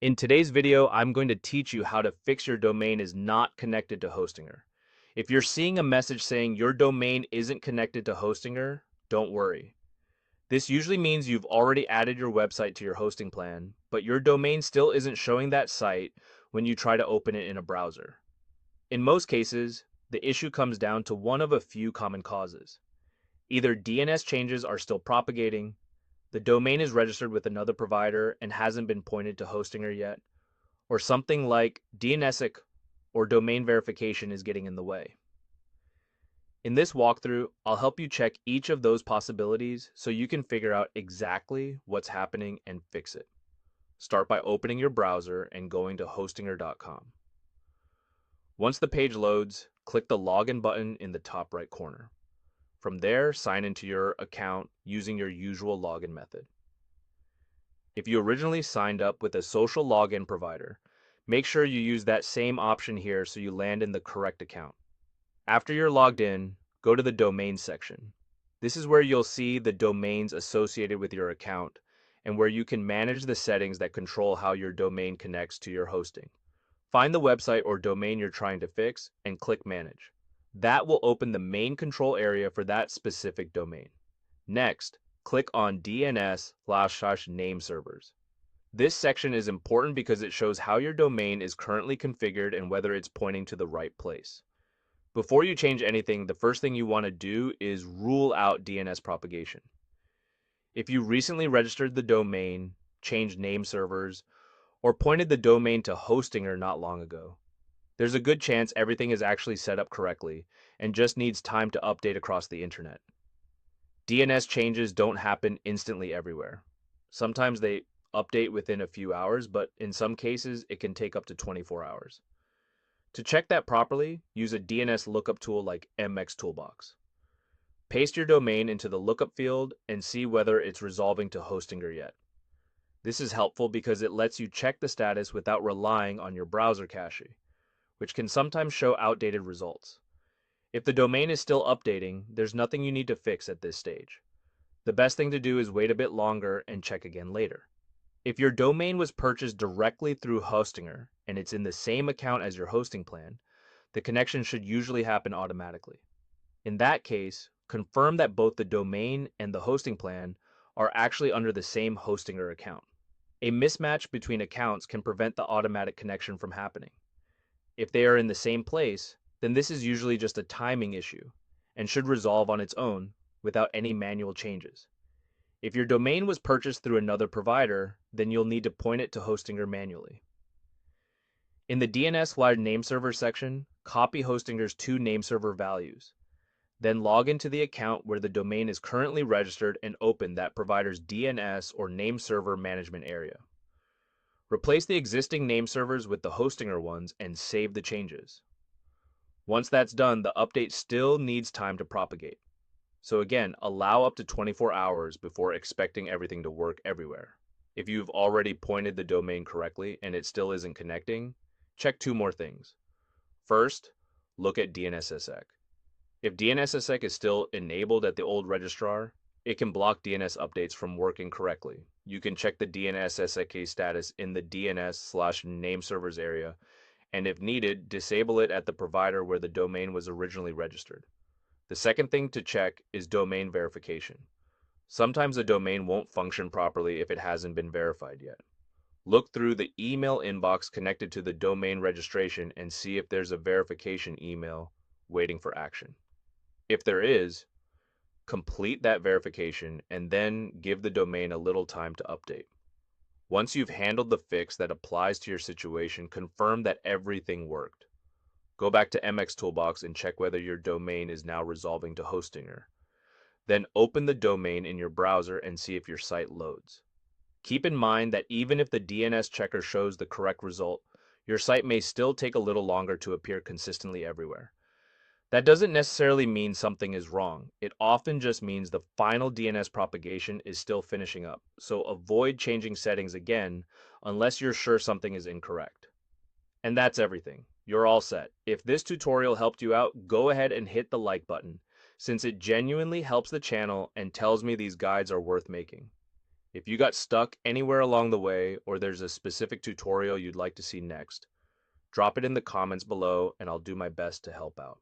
In today's video, I'm going to teach you how to fix your domain is not connected to Hostinger. If you're seeing a message saying your domain isn't connected to Hostinger, don't worry. This usually means you've already added your website to your hosting plan, but your domain still isn't showing that site when you try to open it in a browser. In most cases, the issue comes down to one of a few common causes. Either DNS changes are still propagating, the domain is registered with another provider and hasn't been pointed to Hostinger yet, or something like DNSSEC or domain verification is getting in the way. In this walkthrough, I'll help you check each of those possibilities so you can figure out exactly what's happening and fix it. Start by opening your browser and going to hostinger.com. Once the page loads, click the login button in the top right corner. From there, sign into your account using your usual login method. If you originally signed up with a social login provider, make sure you use that same option here so you land in the correct account. After you're logged in, go to the domains section. This is where you'll see the domains associated with your account and where you can manage the settings that control how your domain connects to your hosting. Find the website or domain you're trying to fix and click Manage. That will open the main control area for that specific domain. Next, click on DNS/nameservers. This section is important because it shows how your domain is currently configured and whether it's pointing to the right place. Before you change anything, the first thing you want to do is rule out DNS propagation. If you recently registered the domain, changed name servers, or pointed the domain to Hostinger not long ago, there's a good chance everything is actually set up correctly and just needs time to update across the internet. DNS changes don't happen instantly everywhere. Sometimes they update within a few hours, but in some cases, it can take up to 24 hours. To check that properly, use a DNS lookup tool like MX Toolbox. Paste your domain into the lookup field and see whether it's resolving to Hostinger yet. This is helpful because it lets you check the status without relying on your browser cache, which can sometimes show outdated results. If the domain is still updating, there's nothing you need to fix at this stage. The best thing to do is wait a bit longer and check again later. If your domain was purchased directly through Hostinger and it's in the same account as your hosting plan, the connection should usually happen automatically. In that case, confirm that both the domain and the hosting plan are actually under the same Hostinger account. A mismatch between accounts can prevent the automatic connection from happening. If they are in the same place, then this is usually just a timing issue and should resolve on its own without any manual changes. If your domain was purchased through another provider, then you'll need to point it to Hostinger manually. In the DNS/nameserver section, copy Hostinger's two nameserver values. Then log into the account where the domain is currently registered and open that provider's DNS or nameserver management area. Replace the existing nameservers with the Hostinger ones and save the changes. Once that's done, the update still needs time to propagate. So again, allow up to 24 hours before expecting everything to work everywhere. If you've already pointed the domain correctly and it still isn't connecting, check two more things. First, look at DNSSEC. If DNSSEC is still enabled at the old registrar, it can block DNS updates from working correctly. You can check the DNSSEC status in the DNS/nameservers area, and if needed, disable it at the provider where the domain was originally registered. The second thing to check is domain verification. Sometimes a domain won't function properly if it hasn't been verified yet. Look through the email inbox connected to the domain registration and see if there's a verification email waiting for action. If there is, complete that verification and then give the domain a little time to update. Once you've handled the fix that applies to your situation, confirm that everything worked. Go back to MX Toolbox and check whether your domain is now resolving to Hostinger. Then open the domain in your browser and see if your site loads. Keep in mind that even if the DNS checker shows the correct result, your site may still take a little longer to appear consistently everywhere. That doesn't necessarily mean something is wrong. It often just means the final DNS propagation is still finishing up, so avoid changing settings again unless you're sure something is incorrect. And that's everything. You're all set. If this tutorial helped you out, go ahead and hit the like button, since it genuinely helps the channel and tells me these guides are worth making. If you got stuck anywhere along the way or there's a specific tutorial you'd like to see next, drop it in the comments below and I'll do my best to help out.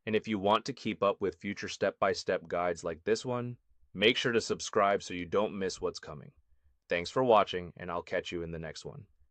And if you want to keep up with future step-by-step guides like this one, make sure to subscribe so you don't miss what's coming. Thanks for watching, and I'll catch you in the next one.